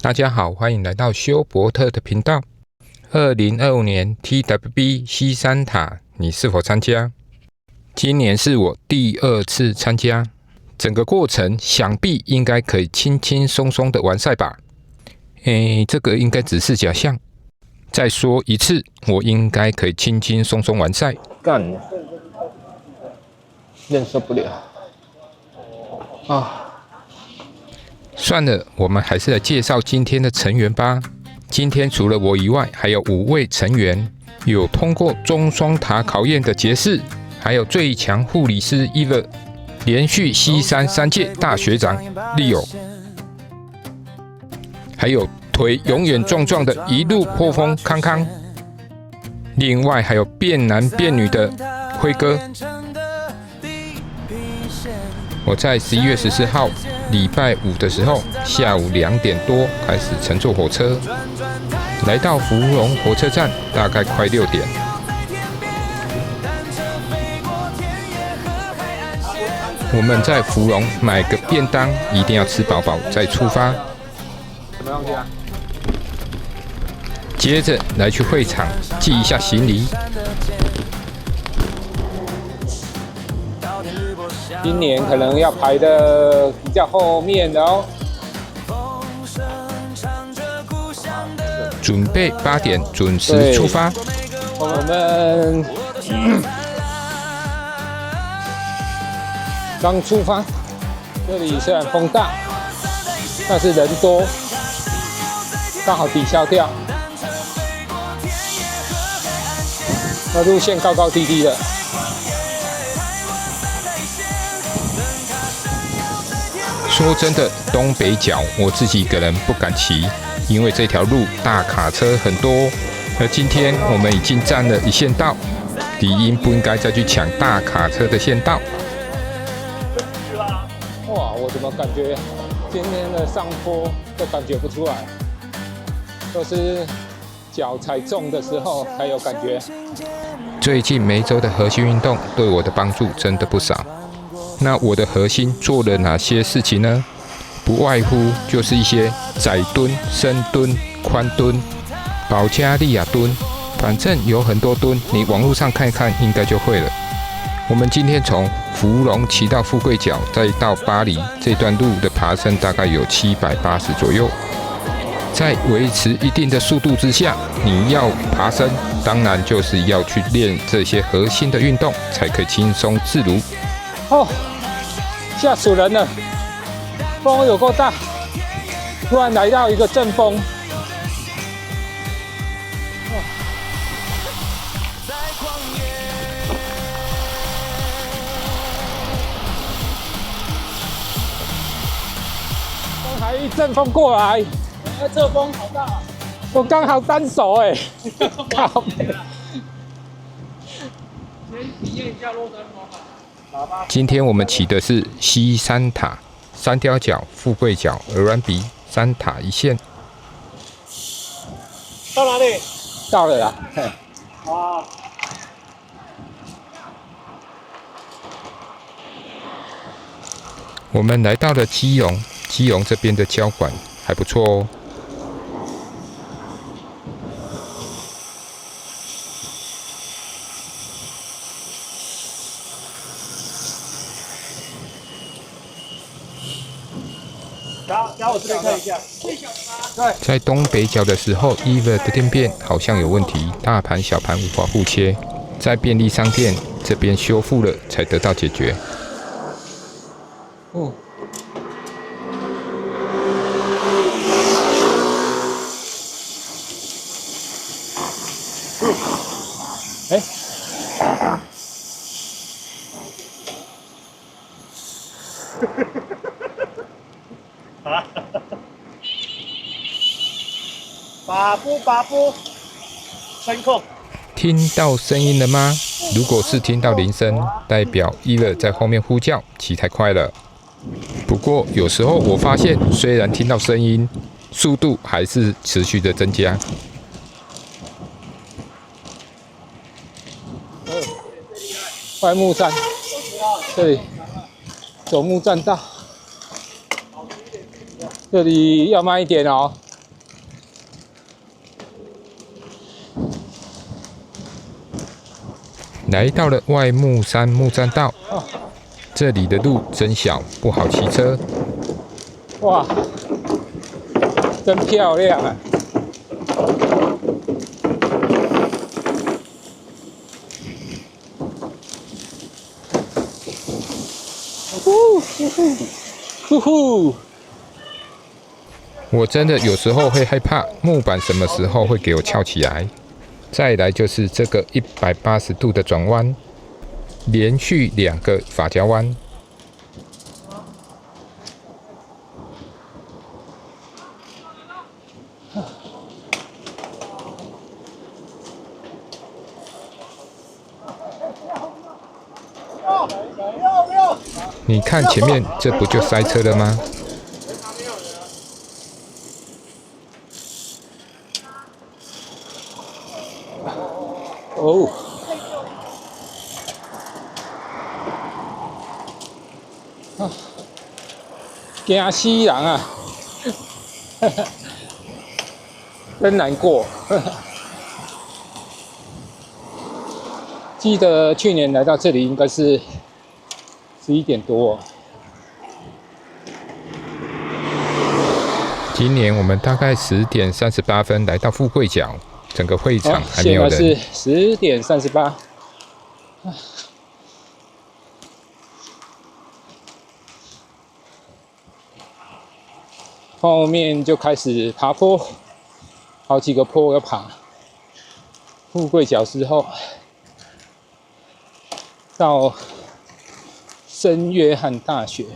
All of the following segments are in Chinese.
大家好，歡迎來到休伯特的頻道。2025年 TWB 西山塔，你是否參加？今年是我第2次參加，整個過程想必應該可以輕輕鬆鬆的完賽吧？這個應該只是假象。再說一次，我應該可以輕輕鬆鬆完賽。幹，忍受不了啊！算了，我們還是來介紹今天的成員吧。今天除了我以外，還有5位成員，有通過中雙塔考驗的傑士，還有最強護理師 Eva， 連續西山3屆大學長 Leo， 還有腿永遠壯壯的一路破風康康，另外還有變男變女的輝哥。我在11月14號禮拜5的時候，下午2點多開始乘坐火車，來到福隆火車站，大概快6點。我們在福隆買個便當，一定要吃飽飽再出發。接着來去會場寄一下行李。今年可能要排的比較後面的哦。準備8點準時出發。我們剛出發，這裡雖然風大，但是人多，剛好抵消掉。那路線高高低低的。說真的，東北角我自己一個人不敢騎，因為這條路大卡車很多。而今天我們已經占了一線道，理應不應該再去搶大卡車的線道。哇，我怎麼感覺今天的上坡都感覺不出來，都是腳踩重的時候才有感覺。最近每週的核心運動對我的幫助真的不少。那我的核心做了哪些事情呢？不外乎就是一些窄蹲、深蹲、寬蹲、保加利亞蹲，反正有很多蹲，你網絡上看一看應該就會了。我們今天從福隆騎到富貴角，再到巴黎這段路的爬升大概有780左右。在維持一定的速度之下，你要爬升，當然就是要去練這些核心的運動，才可以輕鬆自如。哦，嚇死人了！風有夠大，突然來到一個陣風。風還一陣風過來，這風好大，我剛好單手哎，靠北！先體驗一下落山風吧。今天我們騎的是西山塔、三貂角、富貴角、鵝鑾鼻3塔一線。到哪裡？到了啦。哇！我們來到了基隆，基隆這邊的交管還不錯哦。然后我这邊看一下，在東北角的時候 ，Eva 的電變好像有問題，大盤小盤無法互切，在便利商店這邊修復了，才得到解決。哦。把布，声控。聽到聲音了嗎？如果是聽到鈴聲，代表 Eva 在後面呼叫，騎太快了。不過有時候我發現，雖然聽到聲音，速度還是持續的增加。快木站，這裡走木栈道，這裡要慢一點哦。來到了外木山木棧道，這裡的路真小，不好騎車。哇，真漂亮啊！呼呼！我真的有時候會害怕木板什麼時候會給我翹起來。再來就是這個180度的轉彎，連續2個髮夾彎。你看前面，這不就塞車了嗎？哦，啊，驚死人啊！真難過。記得去年來到這裡應該是11點多。今年我們大概10點38分來到富貴角。整個會場還沒有人。現在是10點38。後面就開始爬坡，好幾個坡要爬。富貴角之後，到聖約翰大學。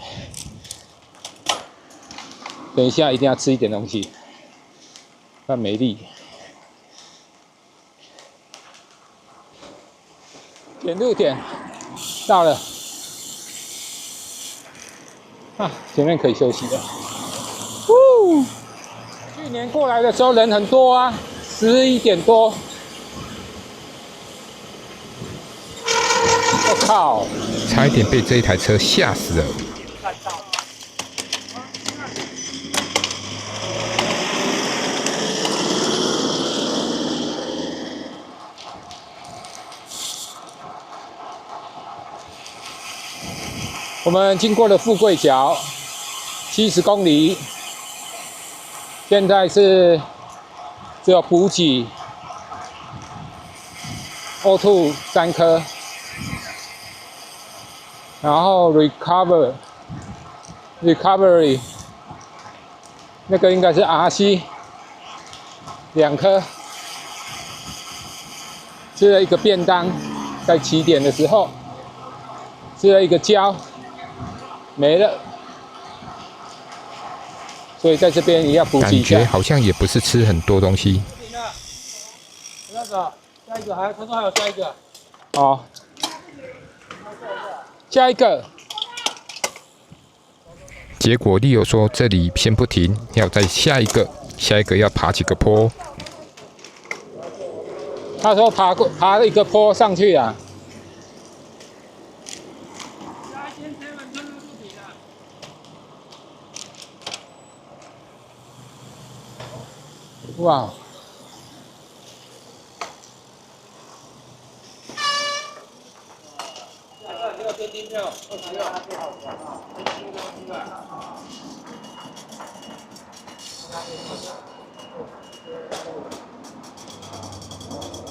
等一下一定要吃一點東西，不然沒力。點路點到了，啊，前面可以休息了。去年過來的時候人很多啊，11點多。我靠！差一點被這一台車嚇死了。我們經過了富貴角，70公里，現在是只有補給 O2 3顆，然後 recovery 那個應該是 RC 2顆，吃了一個便當，在起點的時候吃了一個膠。沒了，所以在這邊也要補給一下。感覺好像也不是吃很多東西。那個，下一個還，他說還有下一個。哦，下一個。結果利友說這裡先不停，要再下一個要爬幾個坡。他說爬了一個坡上去啊。哇！这个电梯票20六。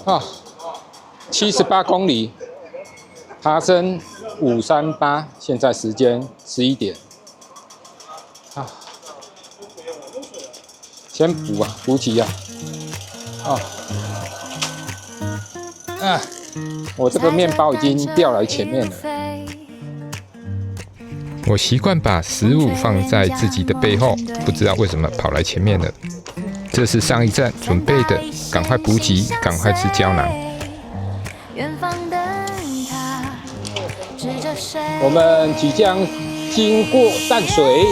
啊，78公里，爬升538，現在時間11點。啊。先補給啊！哦，啊，我這個麵包已經掉來前面了。我習慣把食物放在自己的背後，不知道為什麼跑來前面了。這是上一站準備的，趕快補給，趕快吃膠囊。我們即將經過淡水。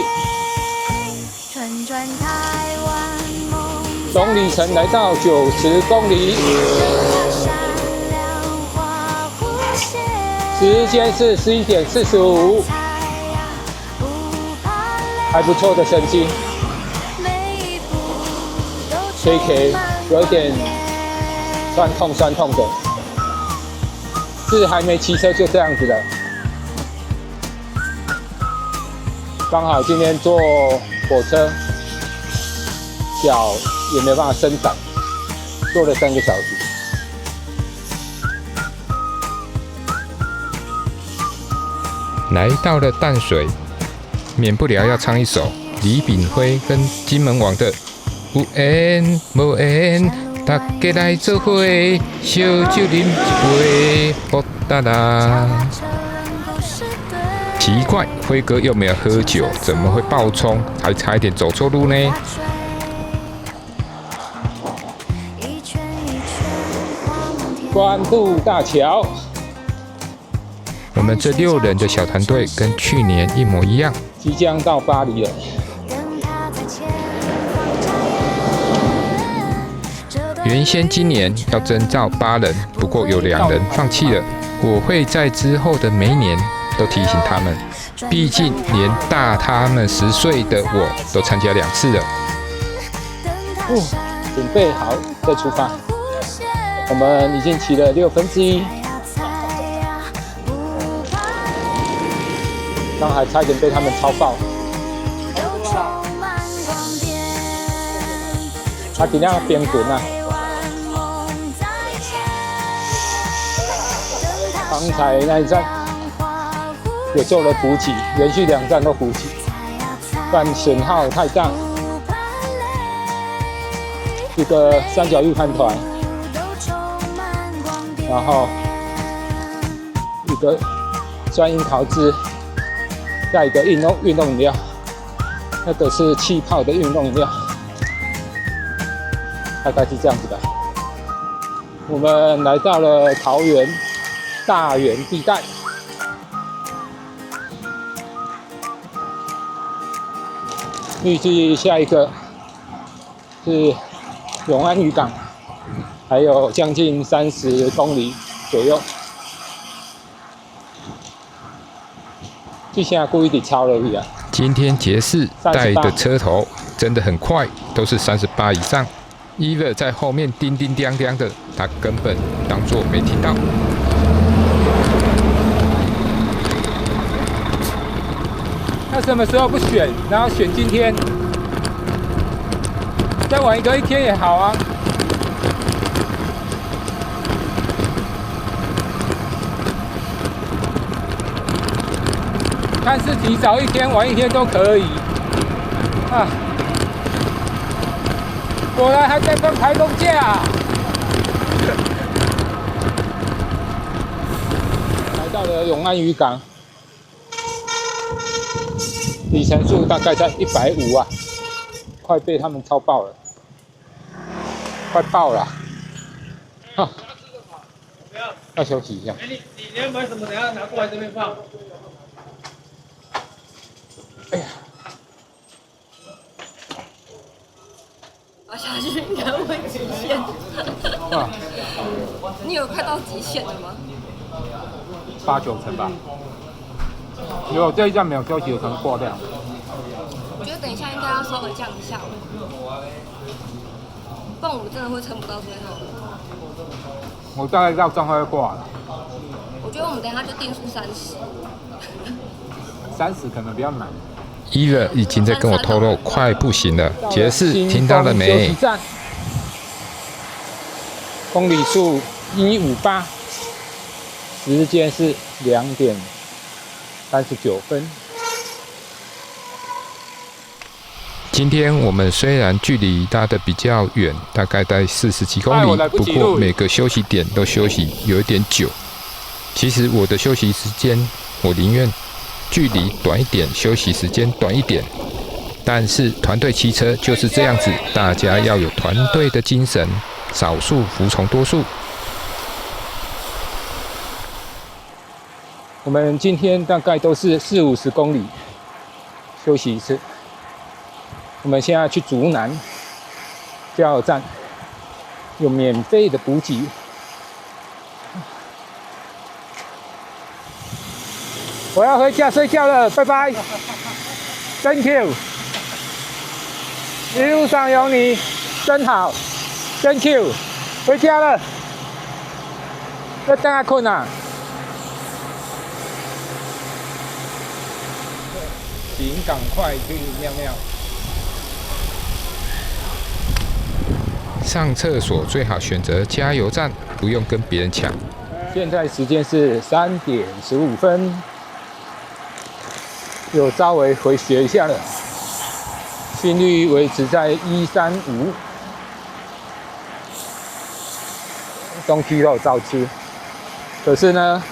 總里程來到90公里，時間是11點45，還不錯的成績。KK 有點酸痛的。是還沒騎車就這樣子的。剛好今天坐火車，腳也沒辦法伸展，坐了3個小時。來到了淡水，免不了要唱一首李炳輝跟金門王的《有緣無緣》。大家來做伙，燒酒飲一杯，好噠啦！奇怪，輝哥又沒有喝酒，怎麼會爆衝？還差一點走錯路呢？關渡大橋，我們這6人的小團隊跟去年一模一樣，即將到巴黎了。原先今年要徵召8人，不過有2人放棄了。我會在之後的每一年都提醒他們，畢竟連大他們10歲的我都參加2次了。準備好再出發。我們已經騎了1/6，剛還差一點被他們超爆。他盡量邊滾啊！剛才那一站也做了補給，連續2站都補給，但損耗太大。一個三角玉飯團，然後一個酸櫻桃汁，再一個運動飲料，那個是氣泡的運動飲料，大概是這樣子的。我們來到了桃園大園地帶，預計下一個是永安漁港，還有將近30公里左右。就現在故意的超了一點。今天傑士帶的車頭真的很快，都是38以上。Eva 在後面叮叮噹噹的，他根本當作沒聽到。那什麼時候不選，然後選今天？再晚一天也好啊。看是提早1天、晚1天都可以。啊，果然還在跟台東架。來到了永安漁港，里程數大概在150啊。快被他們超爆了，快爆了！哈，要休息一下。你要買什麼？等下拿過來這邊放。哎呀，滑下去應該會極限。啊，你有快到極限了嗎？8、9成吧。如果這一站沒有休息，有可能掛掉。我覺得等一下應該要稍微降一下，不然我們真的會撐不到最後。我大概到正會掛了。我覺得我們等一下就定數30。30可能比較難。Eva 已經在跟我透露快不行了，傑士聽到了沒？公里數158，時間是2點39分。今天我們雖然距離拉得比較遠，大概在40幾公里，不過每個休息點都休息有一點久。其實我的休息時間，我寧願距離短一點，休息時間短一點。但是團隊騎車就是這樣子，大家要有團隊的精神，少數服從多數。我們今天大概都是40-50公里休息一次。我們現在去竹南加油站，有免費的補給。我要回家睡覺了，拜拜 ，Thank you， 一路上有你，真好 ，Thank you， 回家了，要等下困啊。請趕快去尿尿。上廁所最好選擇加油站，不用跟別人搶。現在時間是3點15分，有稍微回血一下了，心率維持在135，東西都有照吃，可是呢，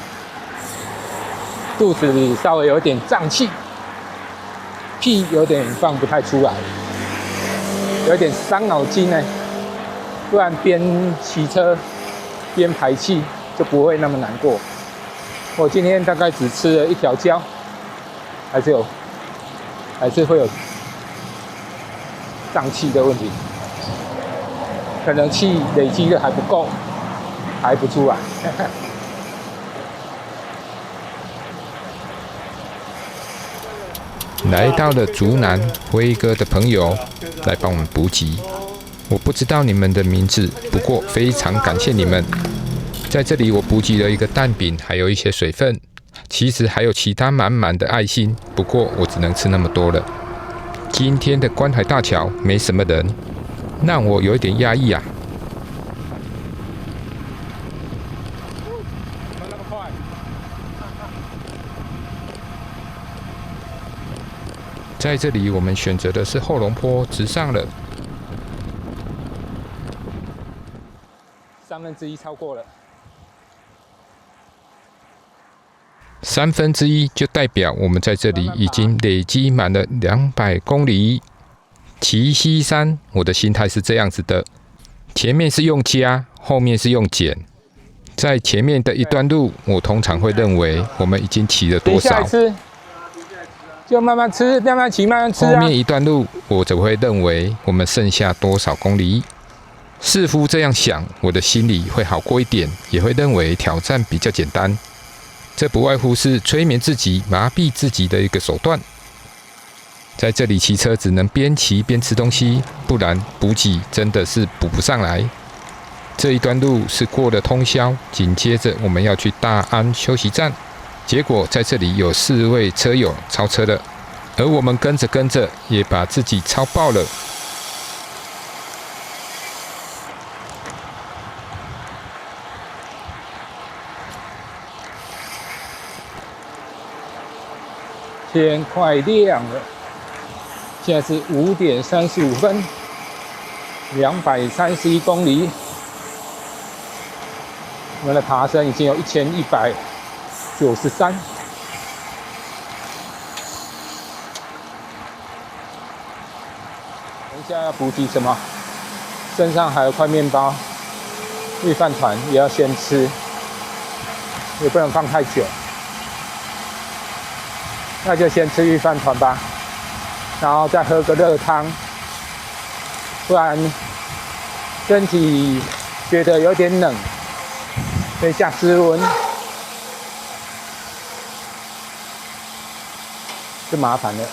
肚子裡稍微有點脹氣，屁有點放不太出來，有點傷腦筋呢。不然邊騎車邊排氣就不會那麼難過。我今天大概只吃了1條膠，還是會有脹氣的問題，可能氣累積的還不夠，排不出來。來到了竹南，輝哥的朋友來幫我們補給。我不知道你們的名字，不過非常感謝你們。在這裡我補給了一個蛋餅，還有一些水分，其實還有其他滿滿的愛心，不過我只能吃那麼多了。今天的關海大橋沒什麼人，讓我有一點壓抑啊。在這裡我們選擇的是後龍坡，直上了。1/3超過了1/3就代表我們在這裡已經累積滿了200公里。奇溪山，我的心態是這樣子的：前面是用加，後面是用減。在前面的一段路，我通常會認為我們已經騎了多少，就慢慢吃，慢慢騎，慢慢吃啊。後面一段路，我則會認為我們剩下多少公里。似乎這樣想，我的心裡會好過一點，也會認為挑戰比較簡單。這不外乎是催眠自己、麻痹自己的一個手段。在這裡騎車只能邊騎邊吃東西，不然補給真的是補不上來。這一段路是過了通宵，緊接着我們要去大安休息站，結果在這裡有4位車友超車了，而我們跟着也把自己超爆了。天快亮了，現在是5點35分，231公里。我們的爬升已經有1193。等一下要補給什麼？身上還有塊麵包，御飯糰也要先吃，也不能放太久。那就先吃御飯糰吧，然後再喝個熱湯，不然身體覺得有點冷，等一下室溫就麻煩了。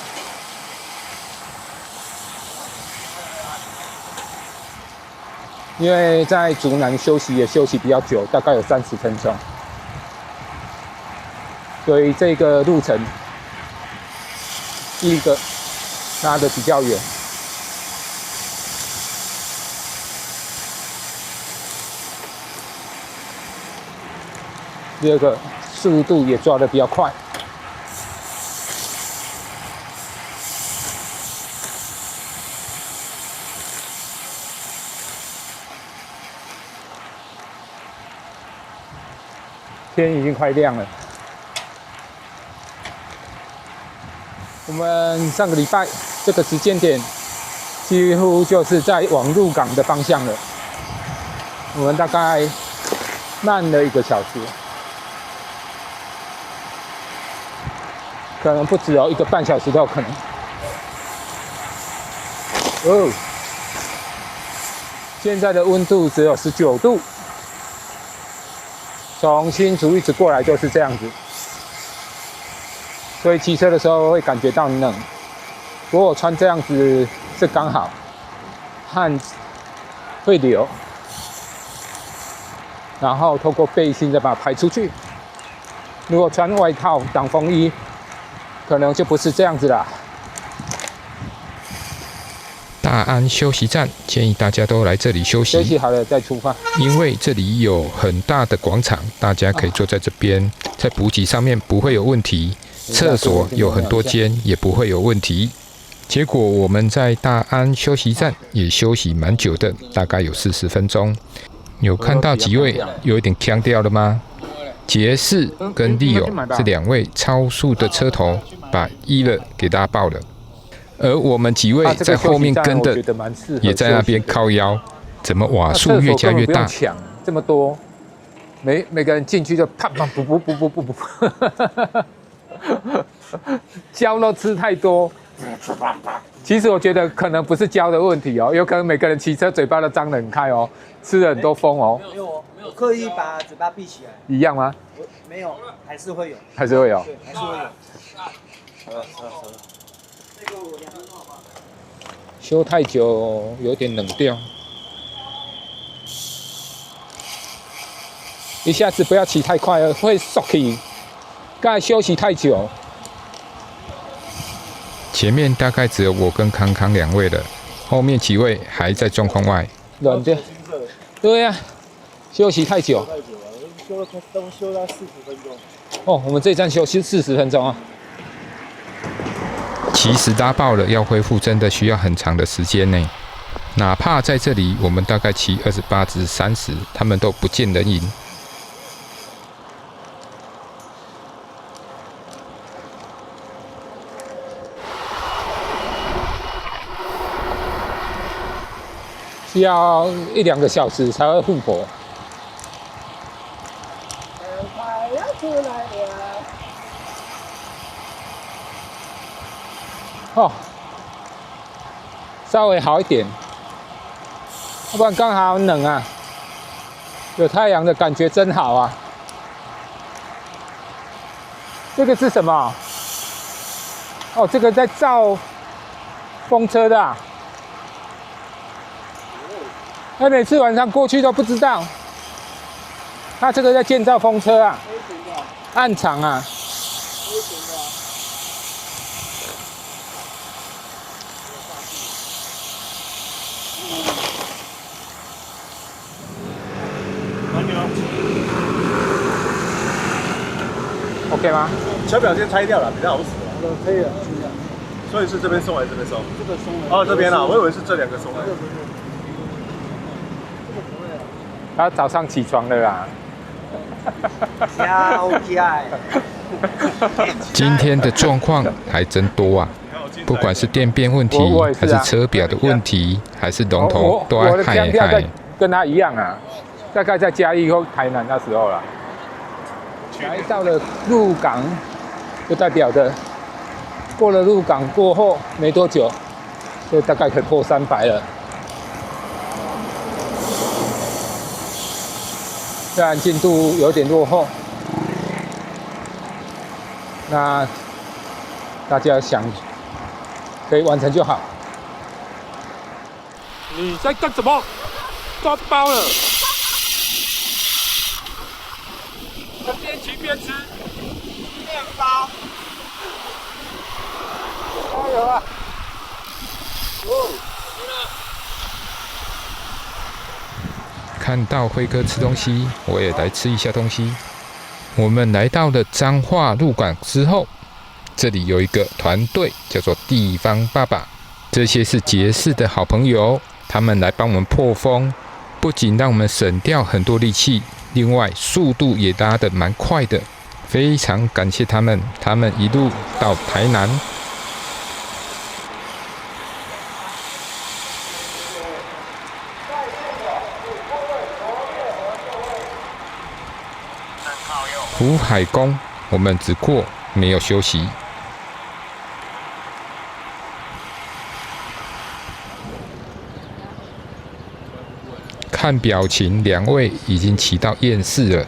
因為在竹南休息也休息比較久，大概有30分鐘，所以這個路程。第一個拉得比較遠，第二個速度也抓得比較快。天已經快亮了。我們上個禮拜這個時間點，幾乎就是在往鹿港的方向了。我們大概慢了1個小時，可能不止哦，1個半小時都有可能。哦，現在的溫度只有19度，從新竹一直過來就是這樣子。所以騎車的時候會感覺到冷，不過我穿這樣子是剛好，汗會流，然後透過背心再把它排出去。如果穿外套、擋風衣，可能就不是這樣子啦。安休息站，建議大家都來這裡休息。休息好了再出發。因為這裡有很大的廣場，大家可以坐在這邊，在補給上面不會有問題。廁所有很多間，也不會有問題。結果我們在大安休息站也休息蠻久的，大概有40分鐘。有看到幾位有一點嗆掉了嗎？傑士跟利友這2位超速的車頭，把Eve給拉爆了。而我們幾位在後面跟的，也在那邊靠腰。怎麼瓦數越加越大？這麼多，每個人進去就啪啪不，膠都吃太多。其實我覺得可能不是膠的問題哦，有可能每個人騎車嘴巴都張得很開哦，吃了很多風哦。沒有哦，我刻意把嘴巴閉起來。一樣嗎？沒有，還是會有。還是會有。對，還是會有。修太久有點冷掉，一下子不要騎太快了，會縮起。剛才休息太久。前面大概只有我跟康康2位了，後面幾位還在狀況外。冷的，對呀、啊，休息太久。都休到40分鐘。哦，我們這一站休息40分鐘啊。其實拉爆了要恢復真的需要很長的時間呢，哪怕在這裡我們大概騎28至30，他們都不見人影。需要1-2個小時才會復活。快要出來了。哦，稍微好一點，要不然剛好冷啊，有太陽的感覺真好啊。這個是什麼？哦，這個在造風車的啊。他每次晚上過去都不知道，他這個在建造風車啊，暗場啊。OK 嗎？小表先拆掉了，比较好使。可以了。所以是這邊送還是這邊送？這個送。哦，這邊啊，我以為是這2個送來。他早上起床了啦。今天的狀況還真多啊，不管是電變問題，還是車表的問題，還是龍頭都要害一害。跟他一樣啊，大概在嘉義或台南那時候啦。來到了鹿港，就代表着過了鹿港過後沒多久，就大概可以破300了。雖然進度有點落後，那大家想可以完成就好。你在幹什麼？抓包了！邊騎邊吃麵包，加油啊！看到輝哥吃東西，我也來吃一下東西。我們來到了彰化鹿港之後，這裡有一個團隊叫做地方爸爸，這些是傑士的好朋友，他們來幫我們破風，不僅讓我們省掉很多力氣，另外速度也拉得蠻快的，非常感謝他們，他們一路到台南。福海宮，我們只過沒有休息。看表情，2位已經騎到厭世了。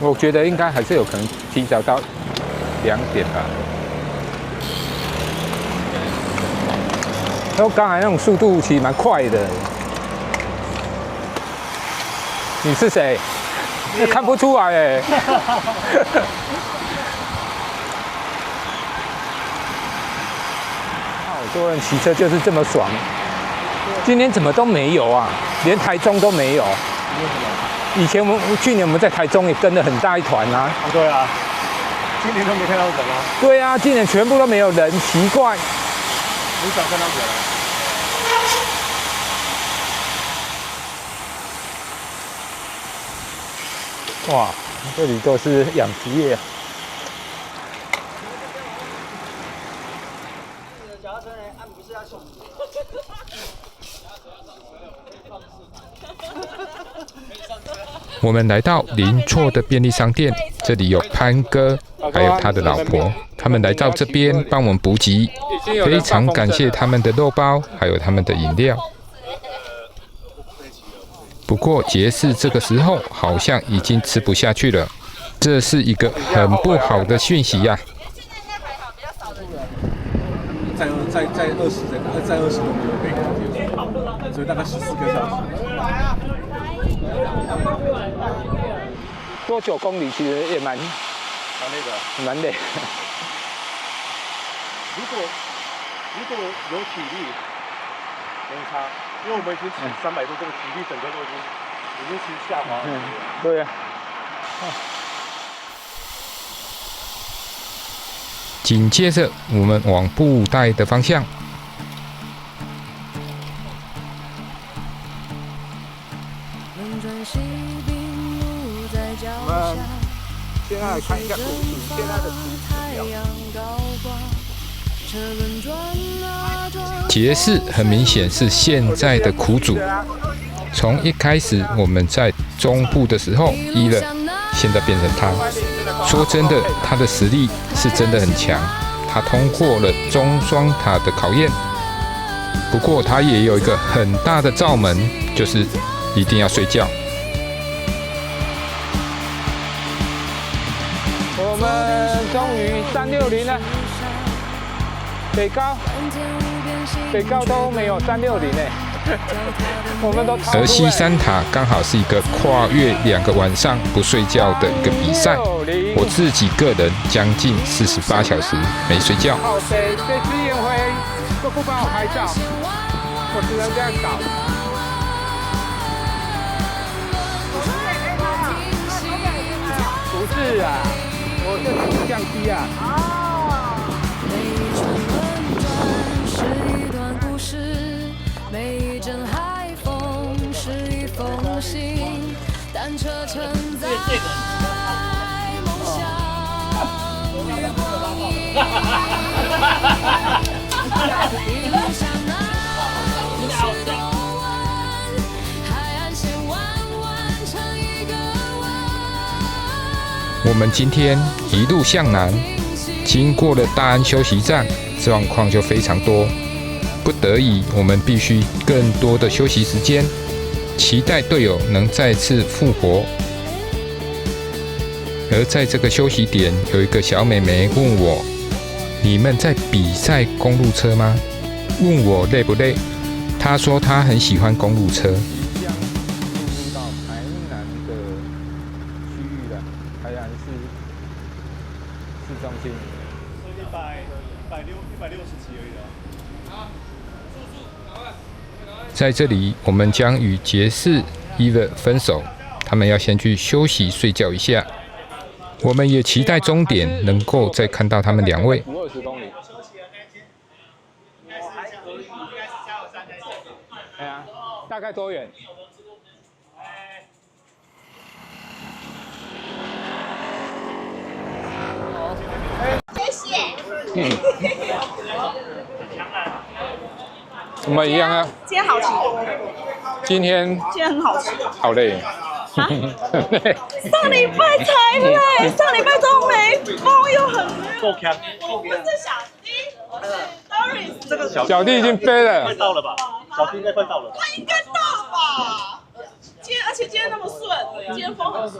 我覺得應該還是有可能提早到2點吧。然後剛才那種速度其實蠻快的。你是誰？看不出來哎。多人騎車就是這麼爽。今天怎麼都沒有啊？連台中都沒有。以前去年我們在台中也跟了很大一團啊。对啊，今年都沒看到人啊。對啊，今年全部都沒有人，奇怪。很少看到人。哇，這裡都是養殖業啊。我們來到林厝的便利商店，這裡有潘哥，還有他的老婆，他們來到這邊幫我們補給，非常感謝他們的肉包，還有他們的飲料。不過傑士這個時候好像已經吃不下去了，這是一個很不好的訊息呀。在20都沒有被看見，所以大概14個小時。多9公里其實也蠻累的，蠻累。如果有體力，沒差，因為我們已經騎300多公里，體力整個都已經是下滑了。對啊。緊接着，我們往布袋的方向。我們现在來看一下古樹，現在的傑士很明顯是現在的苦主。從一開始我們在中部的時候一了，現在變成他。說真的，他的實力是真的很強，他通過了中雙塔的考驗。不過他也有一個很大的罩門，就是一定要睡覺。我們終於360了，北高都沒有360呢。我們都而西山塔剛好是一個跨越2個晚上不睡覺的一個比賽，我自己個人將近48小時沒睡覺。這次宴會都不幫我拍照，我只能這樣搞。不是啊，我這是相機啊。每一陣海風是一封信，單車承載夢想與光陰。一路向南，無限多溫，海岸線彎彎成一個彎。我們今天一路向南，經過了大安休息站，狀況就非常多。不得已，我們必須更多的休息時間，期待隊友能再次復活。而在這個休息點，有一個小妹妹問我：“你們在比賽公路車嗎？”問我累不累？她說她很喜歡公路車。即將進入到台南的區域了，台南市中心。160幾而已了。在這裡，我們將與傑士、Eva 分手，他們要先去休息睡覺一下。我們也期待終點能夠再看到他們2位。50公里。哎呀，大概多遠？謝謝。我們一樣啊。今天好吃。今天很好吃。好累。上禮拜才累，上禮拜都沒風又很熱。夠強。我不是小弟，我是 Doris。這個小弟已經飛了。快到了吧？小弟應該快到了。他應該到了吧？而且今天那麼順，今天風很順。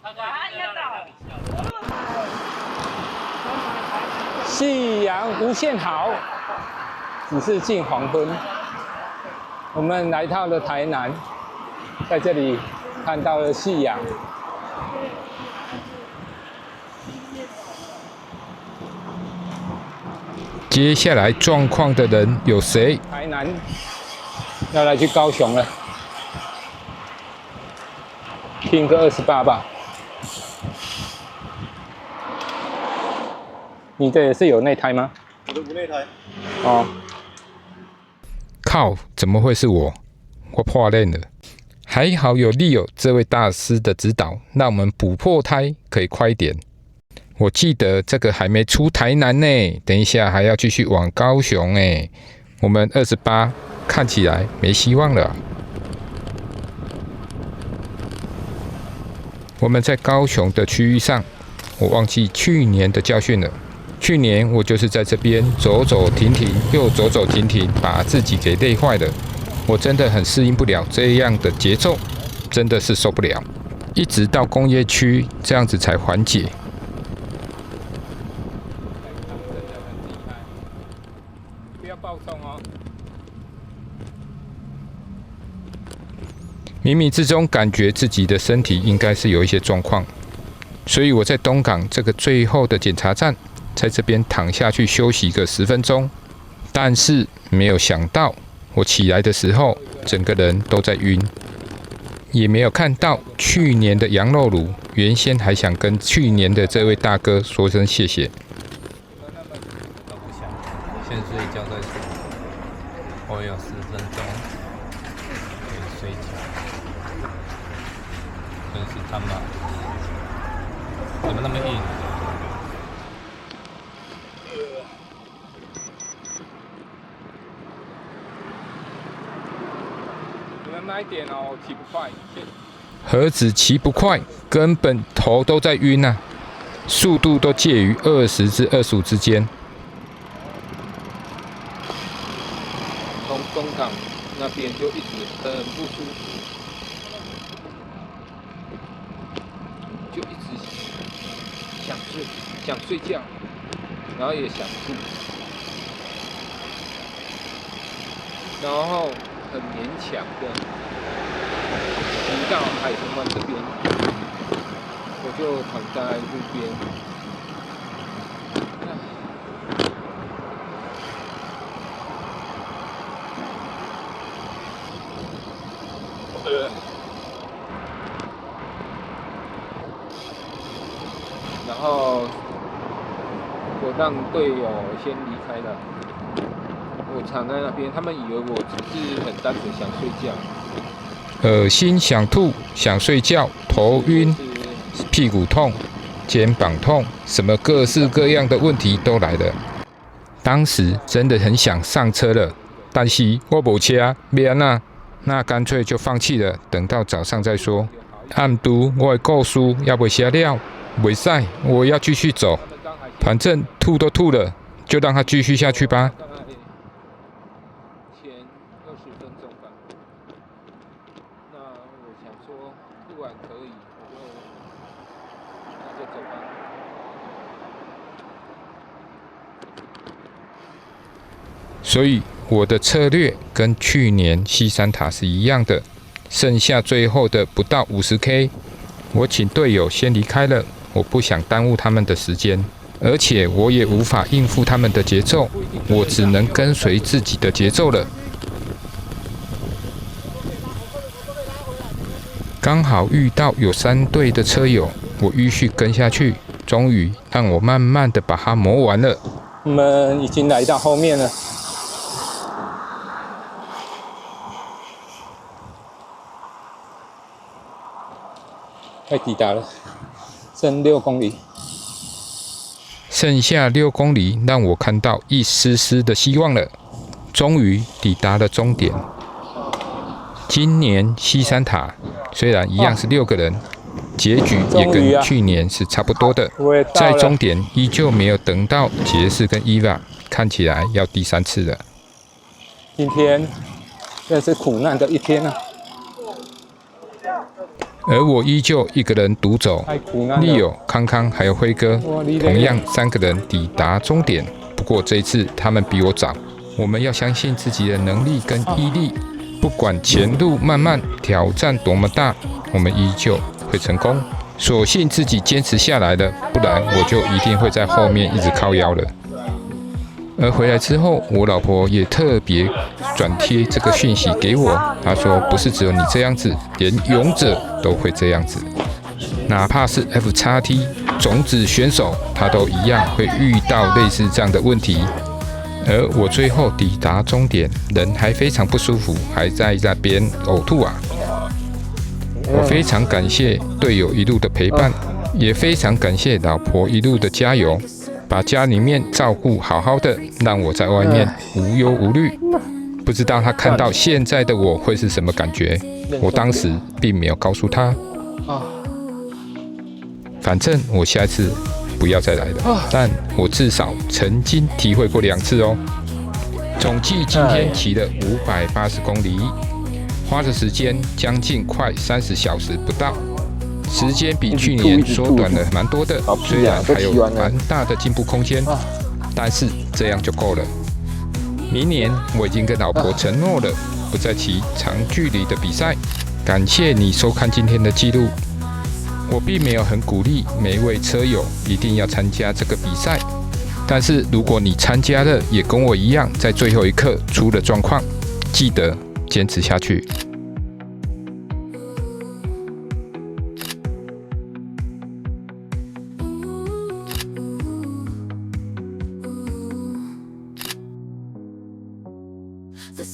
他應該到了。夕陽無限好，只是近黃昏。我們來到了台南，在這裡看到了夕陽。接下來狀況的人有誰？台南要來去高雄了，拼個28吧。你的也是有內胎嗎？我的無內胎。哦。靠，怎麼會是我？我破練了。還好有Leo這位大師的指導，讓我們補破胎可以快一點。我記得這個還沒出台南呢，等一下還要繼續往高雄哎。我們28看起來沒希望了。我們在高雄的區域上，我忘記去年的教訓了。去年我就是在這邊走走停停，又走走停停，把自己給累壞了。我真的很適應不了這樣的節奏，真的是受不了。一直到工業區這樣子才緩解。不要暴衝哦！冥冥之中感覺自己的身體應該是有一些狀況，所以我在東港這個最後的檢查站，在這邊躺下去休息個10分鐘。但是沒有想到，我起來的時候，整個人都在暈，也沒有看到去年的羊肉爐。原先還想跟去年的這位大哥說聲謝謝。先睡覺再說，我有10分鐘可以睡覺。真是他媽，怎麼那麼硬？慢一點哦，騎不快。何止騎不快，根本頭都在暈啊！速度都介於20至25之間。從東港那邊就一直很不舒服，就一直想睡覺，然後也想吐，然後很勉強的騎到海豚灣這邊，我就躺在路邊。然後我讓隊友先離開了，我躺在那邊，他們以為我只是很單純想睡覺。噁心、想吐、想睡覺、頭暈、屁股痛、肩膀痛，什麼各式各樣的問題都來了。當時真的很想上車了，但是我沒車，沒辦法，那乾脆就放棄了，等到早上再說。暗讀我的故事也未寫了，袂使，我要繼續走，反正吐都吐了，就讓它繼續下去吧。前20分鐘吧。那我想說，不管可以，那就走吧。所以我的策略跟去年西山塔是一樣的，剩下最後的不到50K， 我請隊友先離開了，我不想耽誤他們的時間，而且我也無法應付他們的節奏，我只能跟隨自己的節奏了。剛好遇到有3隊的車友，我繼續跟下去，終於讓我慢慢的把它磨完了。我們已經來到後面了。快抵達了，剩6公里。剩下6公里，讓我看到一絲絲的希望了。終於抵達了終點。今年西山塔雖然一樣是6個人，結局也跟去年是差不多的。在終點依舊沒有等到傑士跟伊娃，看起來要第3次了。今天真是苦難的一天啊！而我依舊一個人獨走，Leo、康康還有輝哥，同樣3個人抵達終點。不過這一次他們比我早。我們要相信自己的能力跟毅力，不管前路漫漫，挑戰多麼大，我們依舊會成功。所幸自己堅持下來了，不然我就一定會在後面一直靠腰了。而回來之後，我老婆也特別轉貼這個訊息給我，她說不是只有你這樣子，連勇者都會這樣子，哪怕是 FXT 種子選手，他都一樣會遇到類似這樣的問題。而我最後抵達終點，人還非常不舒服，還在那邊嘔吐啊！我非常感謝隊友一路的陪伴，也非常感謝老婆一路的加油。把家裡面照顧好好的，讓我在外面無憂無慮。不知道他看到現在的我會是什麼感覺？我當時並沒有告訴他。反正我下一次不要再來了。但我至少曾經體會過2次哦。總計今天騎了580公里，花的時間將近快30小時不到。時間比去年縮短了蠻多的，雖然還有蠻大的進步空間，但是這樣就夠了。明年我已經跟老婆承諾了，不再騎長距離的比賽。感謝你收看今天的記錄。我並沒有很鼓勵每一位車友一定要參加這個比賽，但是如果你參加了，也跟我一樣在最後一刻出了狀況，記得堅持下去。The